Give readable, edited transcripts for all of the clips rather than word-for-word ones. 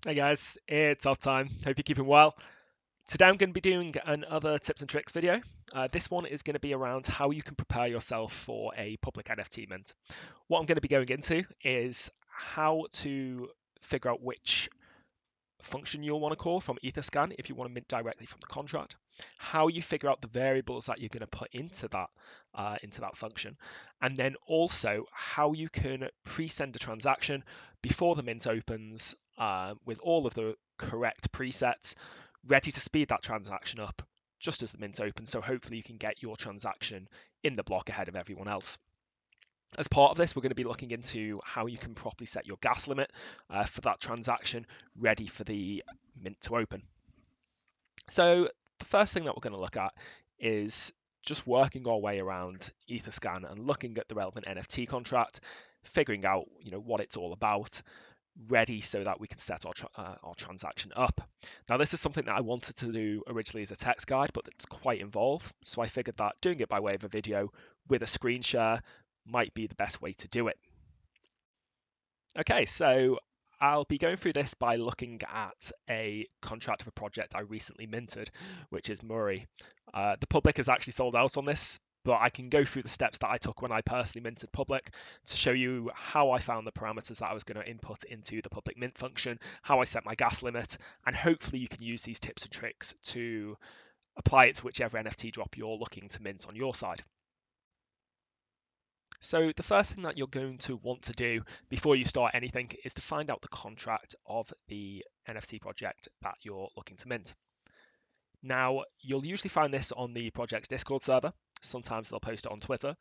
Hey guys, it's off time. Hope you're keeping well. Today I'm going to be doing another tips and tricks video. This one is going to be around how you can prepare yourself for a public NFT mint. What I'm going to be going into is how to figure out which function you'll want to call from EtherScan if you want to mint directly from the contract, how you figure out the variables that you're going to put into that function, and then also how you can pre-send a transaction before the mint opens with all of the correct presets, ready to speed that transaction up just as the mint opens. So hopefully you can get your transaction in the block ahead of everyone else. As part of this, we're going to be looking into how you can properly set your gas limit for that transaction ready for the mint to open. So the first thing that we're going to look at is just working our way around EtherScan and looking at the relevant NFT contract, figuring out what it's all about, ready so that we can set our transaction up. Now, this is something that I wanted to do originally as a text guide, but it's quite involved. So I figured that doing it by way of a video with a screen share might be the best way to do it. Okay, so I'll be going through this by looking at a contract of a project I recently minted, which is Murray. The public is actually sold out on this, but I can go through the steps that I took when I personally minted public to show you how I found the parameters that I was going to input into the public mint function, how I set my gas limit, and hopefully you can use these tips and tricks to apply it to whichever NFT drop you're looking to mint on your side. So the first thing that you're going to want to do before you start anything is to find out the contract of the NFT project that you're looking to mint. Now, you'll usually find this on the project's Discord server. Sometimes they'll post it on Twitter,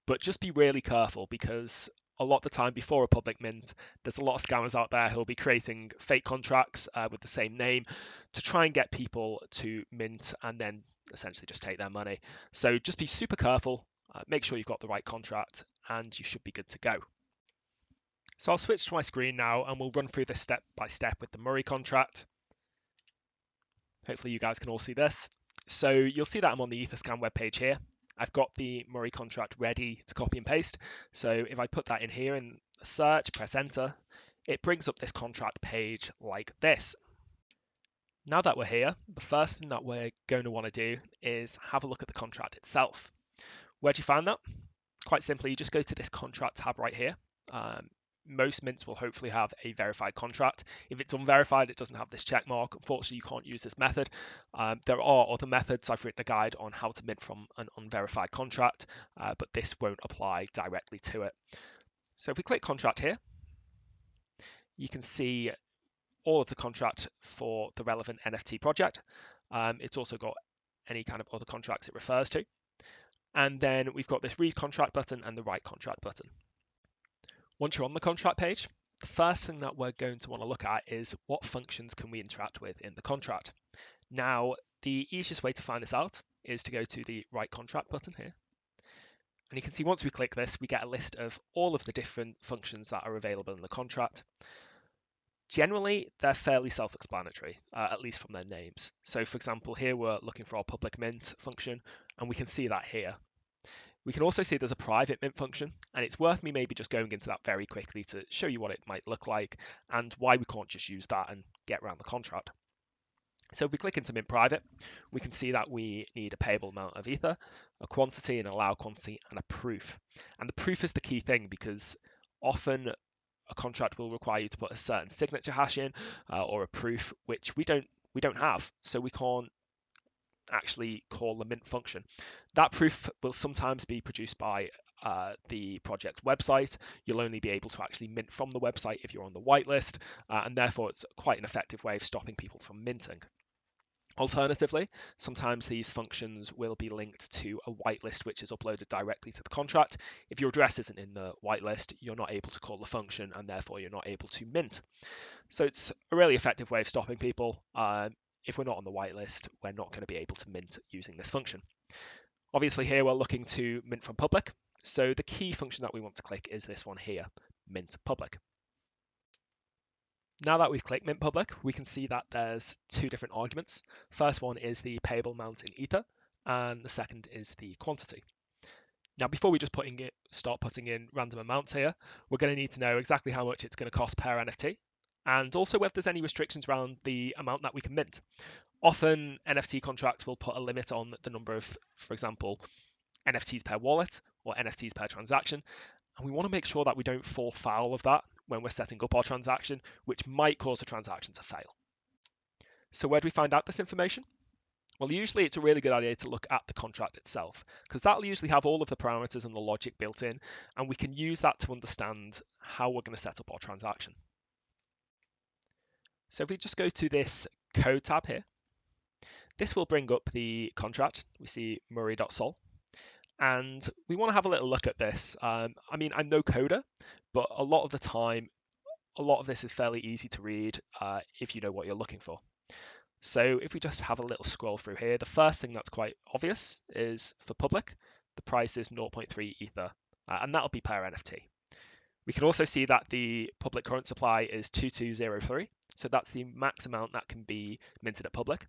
but just be really careful because a lot of the time before a public mint, there's a lot of scammers out there who'll be creating fake contracts with the same name to try and get people to mint and then essentially just take their money. So just be super careful, make sure you've got the right contract, and you should be good to go. So I'll switch to my screen now and we'll run through this step by step with the Murray contract. Hopefully you guys can all see this. So you'll see that I'm on the EtherScan webpage here. I've got the Murray contract ready to copy and paste. So if I put that in here in search, press enter, it brings up this contract page like this. Now that we're here, the first thing that we're going to want to do is have a look at the contract itself. Where do you find that? Quite simply, you just go to this contract tab right here. Most mints will hopefully have a verified contract. If it's unverified, it doesn't have this check mark. Unfortunately, you can't use this method. There are other methods. I've written a guide on how to mint from an unverified contract, but this won't apply directly to it. So if we click contract here, you can see all of the contract for the relevant NFT project. It's also got any kind of other contracts it refers to. And then we've got this read contract button and the write contract button. Once you're on the contract page, the first thing that we're going to want to look at is what functions can we interact with in the contract. Now, the easiest way to find this out is to go to the write contract button here. And you can see once we click this, we get a list of all of the different functions that are available in the contract. Generally, they're fairly self-explanatory, at least from their names. So for example, here we're looking for our public mint function, and we can see that here. We can also see there's a private mint function, and it's worth me maybe just going into that very quickly to show you what it might look like and why we can't just use that and get around the contract. So if we click into mint private, we can see that we need a payable amount of ether, a quantity, an allow quantity, and a proof. And the proof is the key thing because often a contract will require you to put a certain signature hash in or a proof, which we don't have, so we can't actually call the mint function. That proof will sometimes be produced by the project website. You'll only be able to actually mint from the website if you're on the whitelist, and therefore it's quite an effective way of stopping people from minting. Alternatively, sometimes these functions will be linked to a whitelist which is uploaded directly to the contract. If your address isn't in the whitelist, you're not able to call the function and therefore you're not able to mint. So it's a really effective way of stopping people. If we're not on the whitelist, we're not going to be able to mint using this function. Obviously here we're looking to mint from public. So the key function that we want to click is this one here, mint public. Now that we've clicked mint public, we can see that there's two different arguments. First one is the payable amount in ether, and the second is the quantity. Now, before we just start putting in random amounts here, we're going to need to know exactly how much it's going to cost per NFT and also whether there's any restrictions around the amount that we can mint. Often NFT contracts will put a limit on the number of, for example, NFTs per wallet or NFTs per transaction. And we want to make sure that we don't fall foul of that when we're setting up our transaction, which might cause the transaction to fail. So where do we find out this information? Well, usually it's a really good idea to look at the contract itself, because that'll usually have all of the parameters and the logic built in, and we can use that to understand how we're going to set up our transaction. So if we just go to this code tab here, this will bring up the contract. We see murray.sol, and we want to have a little look at this. I mean, I'm no coder, but a lot of the time, a lot of this is fairly easy to read if you know what you're looking for. So if we just have a little scroll through here, the first thing that's quite obvious is for public, the price is 0.3 Ether, and that'll be per NFT. We can also see that the public current supply is 2203, so that's the max amount that can be minted at public.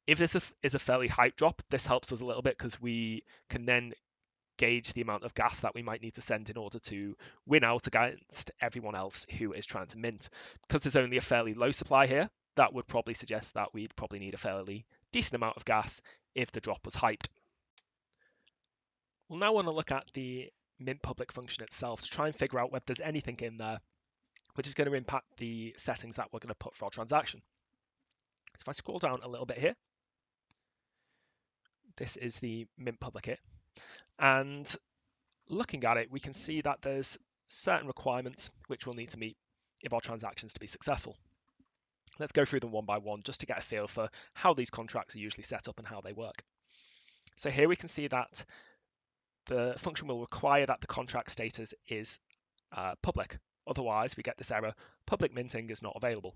If this is a fairly hype drop, this helps us a little bit because we can then gauge the amount of gas that we might need to send in order to win out against everyone else who is trying to mint. Because there's only a fairly low supply here, that would probably suggest that we'd probably need a fairly decent amount of gas if the drop was hyped. We'll now want to look at the mint public function itself to try and figure out whether there's anything in there which is going to impact the settings that we're going to put for our transaction. So if I scroll down a little bit here, this is the mint public here. And looking at it, we can see that there's certain requirements which we'll need to meet if our transactions to be successful. Let's go through them one by one just to get a feel for how these contracts are usually set up and how they work. So here we can see that the function will require that the contract status is public. Otherwise, we get this error, public minting is not available.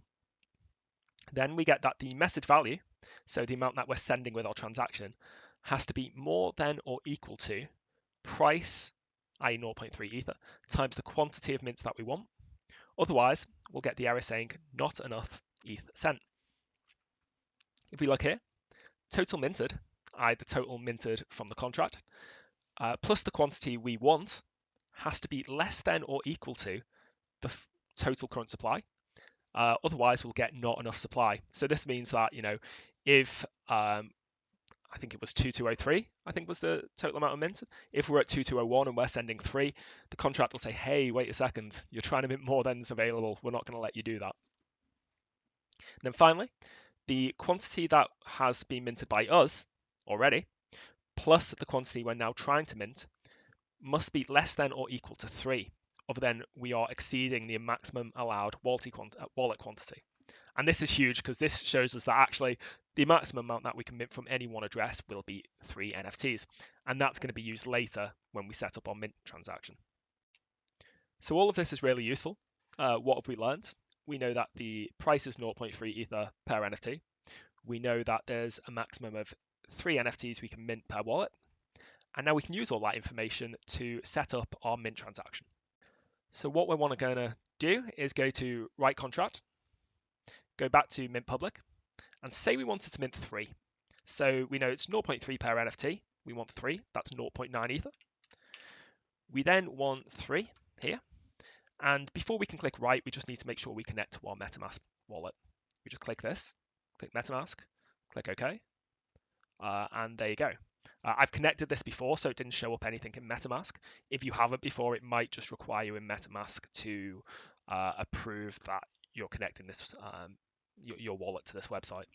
Then we get that the message value, so the amount that we're sending with our transaction, has to be more than or equal to price, i.e. 0.3 Ether, times the quantity of mints that we want. Otherwise, we'll get the error saying not enough ETH sent. If we look here, total minted, i.e. the total minted from the contract, plus the quantity we want has to be less than or equal to the total current supply. Otherwise, we'll get not enough supply. So this means that, if I think it was 2203, I think was the total amount of minted. If we're at 2201 and we're sending 3, the contract will say, hey, wait a second, you're trying to mint more than is available. We're not going to let you do that. And then finally, the quantity that has been minted by us already, plus the quantity we're now trying to mint, must be less than or equal to 3. Other than we are exceeding the maximum allowed wallet quantity. And this is huge because this shows us that actually the maximum amount that we can mint from any one address will be 3 NFTs. And that's going to be used later when we set up our mint transaction. So all of this is really useful. What have we learned? We know that the price is 0.3 Ether per NFT. We know that there's a maximum of 3 NFTs we can mint per wallet. And now we can use all that information to set up our mint transaction. So what we're going to do is go to write contract, go back to mint public, and say we wanted to mint 3. So we know it's 0.3 per NFT. We want 3. That's 0.9 Ether. We then want 3 here. And before we can click write, we just need to make sure we connect to our MetaMask wallet. We just click this, click MetaMask, click OK, and there you go. I've connected this before, so it didn't show up anything in MetaMask. If you haven't before, it might just require you in MetaMask to approve that you're connecting this your wallet to this website.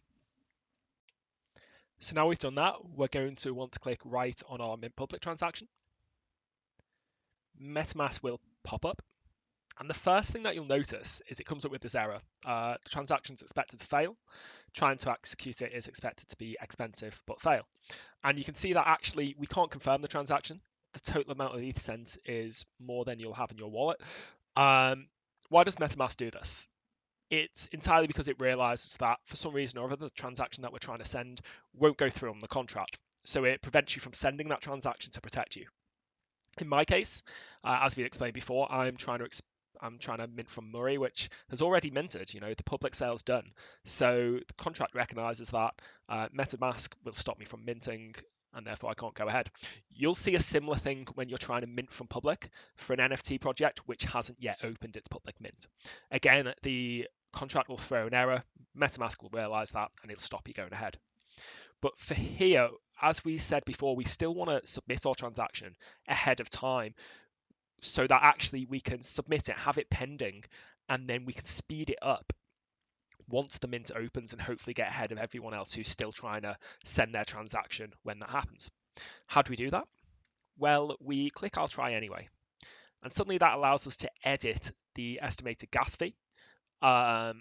So now we've done that, we're going to want to click write on our mint public transaction. MetaMask will pop up. And the first thing that you'll notice is it comes up with this error. The transaction is expected to fail. Trying to execute it is expected to be expensive but fail. And you can see that actually we can't confirm the transaction. The total amount of ETH sent is more than you'll have in your wallet. Why does MetaMask do this? It's entirely because it realizes that for some reason or other, the transaction that we're trying to send won't go through on the contract. So it prevents you from sending that transaction to protect you. In my case, as we explained before, I'm trying to mint from Murray, which has already minted. The public sale's done. So the contract recognizes that MetaMask will stop me from minting, and therefore I can't go ahead. You'll see a similar thing when you're trying to mint from public for an NFT project which hasn't yet opened its public mint. Again, the contract will throw an error, MetaMask will realize that, and it'll stop you going ahead. But for here, as we said before, we still want to submit our transaction ahead of time so that actually we can submit it, have it pending, and then we can speed it up once the mint opens and hopefully get ahead of everyone else who's still trying to send their transaction when that happens. How do we do that? Well, we click I'll try anyway. And suddenly that allows us to edit the estimated gas fee. So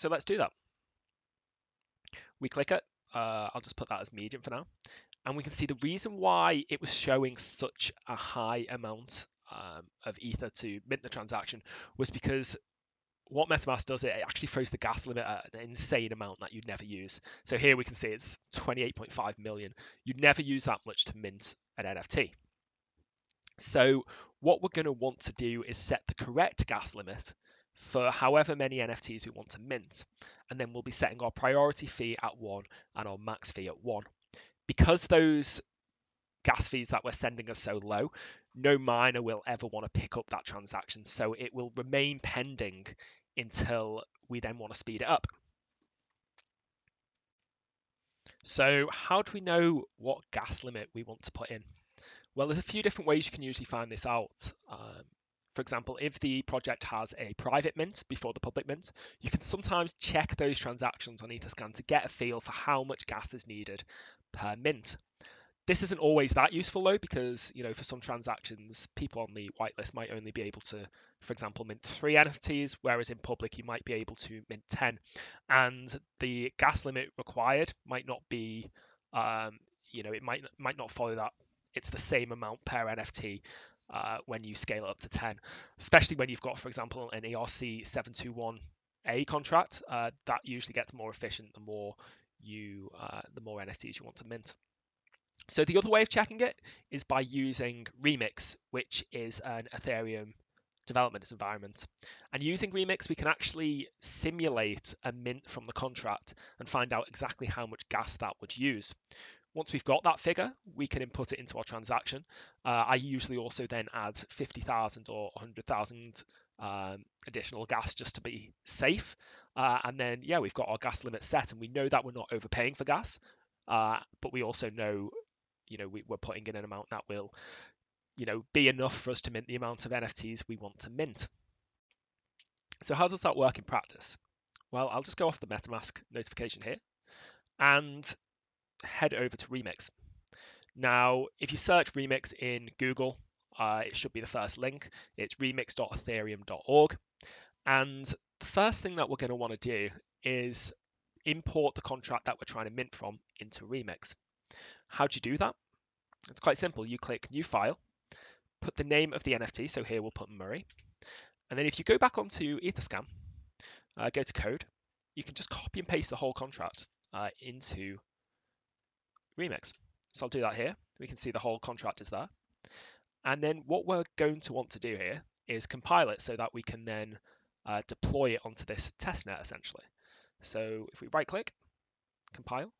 let's do that. We click it. I'll just put that as medium for now. And we can see the reason why it was showing such a high amount of Ether to mint the transaction was because what MetaMask does, it actually throws the gas limit at an insane amount that you'd never use. So here we can see it's 28.5 million. You'd never use that much to mint an NFT. So what we're going to want to do is set the correct gas limit for however many NFTs we want to mint. And then we'll be setting our priority fee at 1 and our max fee at 1. Because those gas fees that we're sending are so low, no miner will ever want to pick up that transaction. So it will remain pending until we then want to speed it up. So how do we know what gas limit we want to put in? Well, there's a few different ways you can usually find this out. For example, if the project has a private mint before the public mint, you can sometimes check those transactions on EtherScan to get a feel for how much gas is needed per mint. This isn't always that useful though, because for some transactions, people on the whitelist might only be able to, for example, mint 3 NFTs, whereas in public you might be able to mint 10, and the gas limit required might not be, it might not follow that. It's the same amount per NFT when you scale it up to 10, especially when you've got, for example, an ERC 721A contract. That usually gets more efficient the more NFTs you want to mint. So the other way of checking it is by using Remix, which is an Ethereum development environment. And using Remix, we can actually simulate a mint from the contract and find out exactly how much gas that would use. Once we've got that figure, we can input it into our transaction. I usually also then add 50,000 or 100,000 additional gas just to be safe. And then, we've got our gas limit set, and we know that we're not overpaying for gas. But we also know we're putting in an amount that will be enough for us to mint the amount of NFTs we want to mint. So how does that work in practice? Well, I'll just go off the MetaMask notification here and head over to Remix. Now, if you search Remix in Google, it should be the first link. It's remix.ethereum.org. And the first thing that we're going to want to do is import the contract that we're trying to mint from into Remix. How do you do that? It's quite simple. You click New File, put the name of the NFT, so here we'll put Murray, and then if you go back onto EtherScan, go to Code, you can just copy and paste the whole contract into Remix. So I'll do that here. We can see the whole contract is there. And then what we're going to want to do here is compile it so that we can then deploy it onto this testnet essentially. So if we right click, compile,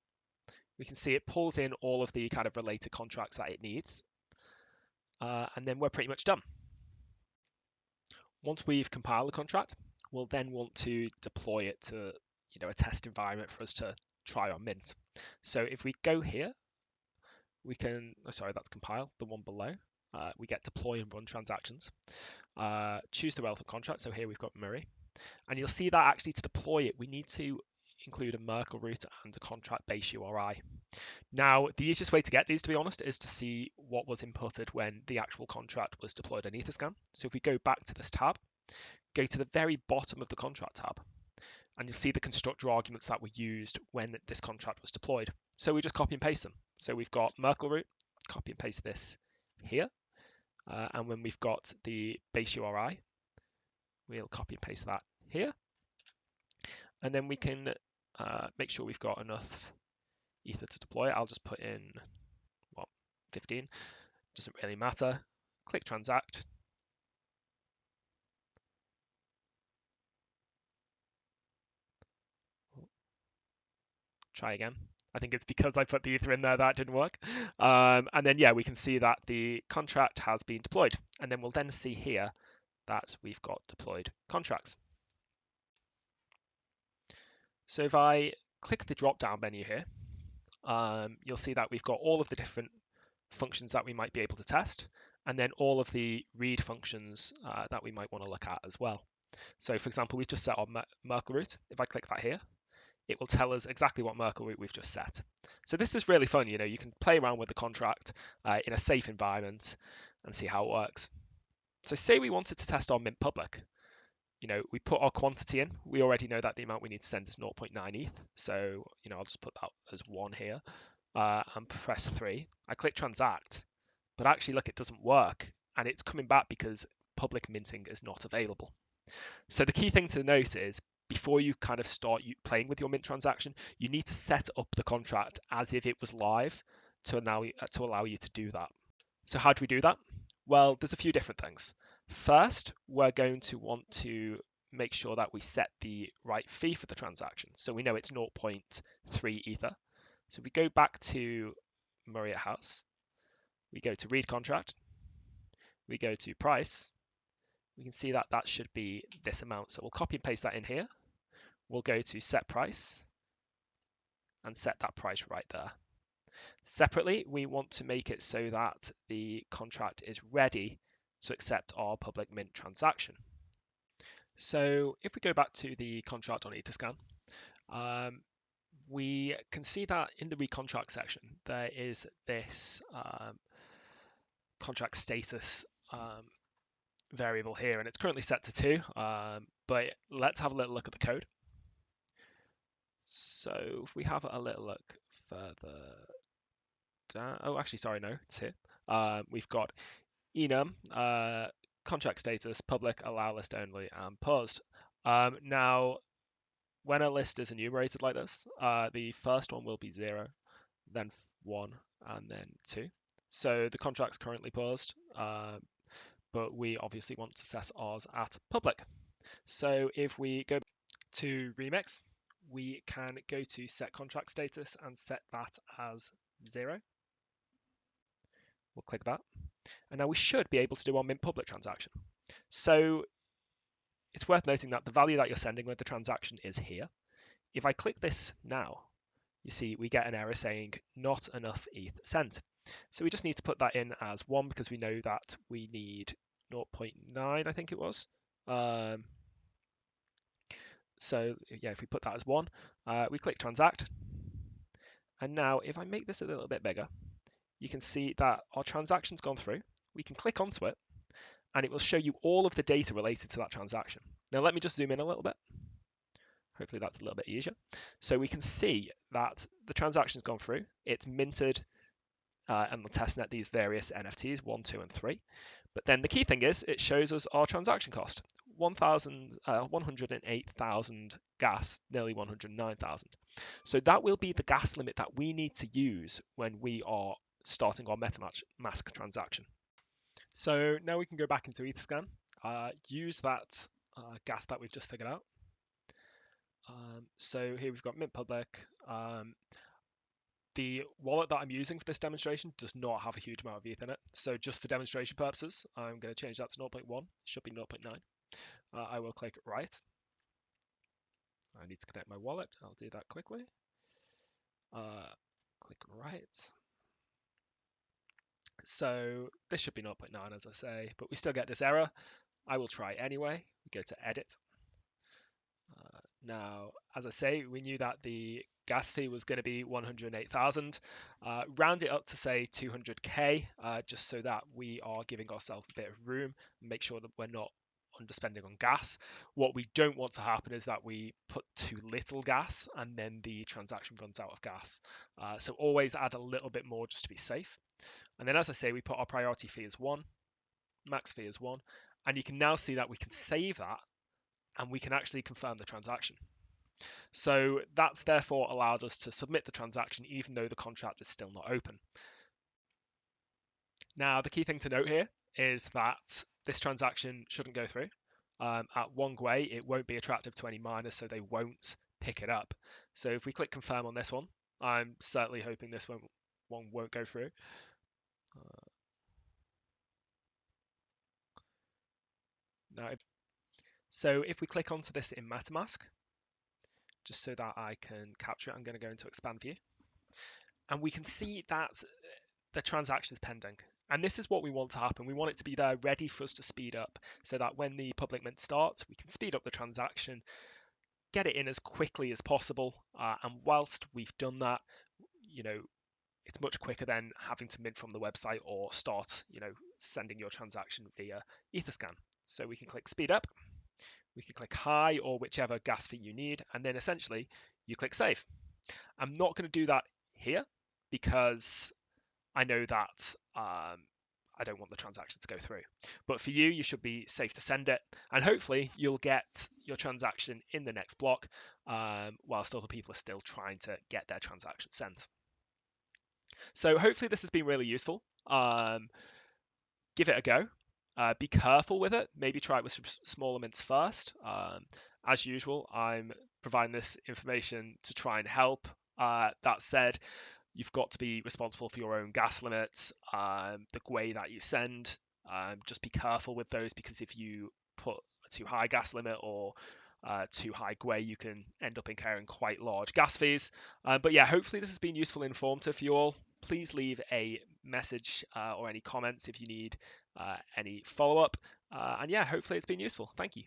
we can see it pulls in all of the kind of related contracts that it needs. And then we're pretty much done. Once we've compiled the contract, we'll then want to deploy it to a test environment for us to try our mint. So if we go here, we can, that's compile, the one below. We get deploy and run transactions. Choose the relevant contract. So here we've got Murray. And you'll see that actually to deploy it, we need to include a Merkle root and a contract base URI. Now, the easiest way to get these, to be honest, is to see what was inputted when the actual contract was deployed on EtherScan. So if we go back to this tab, go to the very bottom of the contract tab, and you'll see the constructor arguments that were used when this contract was deployed. So we just copy and paste them. So we've got Merkle root, copy and paste this here. And when we've got the base URI, we'll copy and paste that here. And then we can make sure we've got enough Ether to deploy it. I'll just put in 15, doesn't really matter. Click transact. Try again. I think it's because I put the Ether in there that didn't work. And then we can see that the contract has been deployed. And then we'll then see here that we've got deployed contracts. So if I click the drop down menu here, you'll see that we've got all of the different functions that we might be able to test, and then all of the read functions that we might want to look at as well. So for example, we've just set our Merkle root. If I click that here, it will tell us exactly what Merkle root we've just set. So this is really fun. You can play around with the contract in a safe environment and see how it works. So say we wanted to test our mint public. We put our quantity in. We already know that the amount we need to send is 0.9 ETH. So, I'll just put that as 1 here and press 3. I click transact, but actually, look, it doesn't work. And it's coming back because public minting is not available. So the key thing to note is before you kind of start playing with your mint transaction, you need to set up the contract as if it was live to allow you to do that. So how do we do that? Well, there's a few different things. First, we're going to want to make sure that we set the right fee for the transaction. So we know it's 0.3 Ether. So we go back to Murray House. We go to read contract. We go to price. We can see that that should be this amount. So we'll copy and paste that in here. We'll go to set price and set that price right there. Separately, we want to make it so that the contract is ready to accept our public mint transaction. So if we go back to the contract on EtherScan, we can see that in the recontract section, there is this contract status variable here, and it's currently set to 2, but let's have a little look at the code. So if we have a little look further down, oh, actually, sorry, no, it's here. We've got enum, contract status, public, allow list only, and paused. Now, when a list is enumerated like this, the first one will be 0, then 1, and then 2. So the contract's currently paused, but we obviously want to set ours at public. So if we go to Remix, we can go to set contract status and set that as 0. We'll click that. And now we should be able to do our mint public transaction. So it's worth noting that the value that you're sending with the transaction is here. If I click this now, you see we get an error saying not enough ETH sent. So we just need to put that in as 1 because we know that we need 0.9, I think it was. So yeah, if we put that as 1, we click transact. And now if I make this a little bit bigger, you can see that our transaction's gone through. We can click onto it and it will show you all of the data related to that transaction. Now let me just zoom in a little bit. Hopefully that's a little bit easier. So we can see that the transaction's gone through. It's minted and will testnet these various NFTs, 1, 2, and 3. But then the key thing is it shows us our transaction cost, 108,000 gas, nearly 109,000. So that will be the gas limit that we need to use when we are starting our MetaMask transaction. So now we can go back into EtherScan, use that gas that we've just figured out. So here we've got Mint Public. The wallet that I'm using for this demonstration does not have a huge amount of ETH in it. So just for demonstration purposes, I'm going to change that to 0.1. It should be 0.9. I will click right. I need to connect my wallet. I'll do that quickly. Click right. So this should be 0.9 as I say, but we still get this error. I will try anyway. We go to edit. Now, as I say, we knew that the gas fee was going to be 108,000. Round it up to say 200k, just so that we are giving ourselves a bit of room, make sure that we're not underspending on gas. What we don't want to happen is that we put too little gas and then the transaction runs out of gas. So always add a little bit more just to be safe. And then as I say, we put our priority fee as 1, max fee as 1, and you can now see that we can save that and we can actually confirm the transaction. So that's therefore allowed us to submit the transaction even though the contract is still not open. Now, the key thing to note here is that this transaction shouldn't go through. At 1 Gwei, it won't be attractive to any miners, so they won't pick it up. So if we click confirm on this one, I'm certainly hoping this one won't go through. Now, if we click onto this in MetaMask, just so that I can capture it. I'm going to go into expand view, and we can see that the transaction is pending. And this is what we want to happen. We want it to be there ready for us to speed up so that when the public mint starts, we can speed up the transaction, get it in as quickly as possible. And whilst we've done that, you know, it's much quicker than having to mint from the website or start, sending your transaction via EtherScan. So we can click speed up, we can click high or whichever gas fee you need, and then essentially you click save. I'm not going to do that here because I know that I don't want the transaction to go through. But for you, you should be safe to send it, and hopefully you'll get your transaction in the next block, whilst other people are still trying to get their transaction sent. So hopefully this has been really useful. Give it a go. Be careful with it. Maybe try it with some smaller mints first. As usual, I'm providing this information to try and help. That said, you've got to be responsible for your own gas limits, the way that you send. Just be careful with those, because if you put a too high gas limit or too high GWE, you can end up incurring quite large gas fees. But yeah, hopefully this has been useful and informative for you all. Please leave a message or any comments if you need any follow-up. And yeah, hopefully it's been useful. Thank you.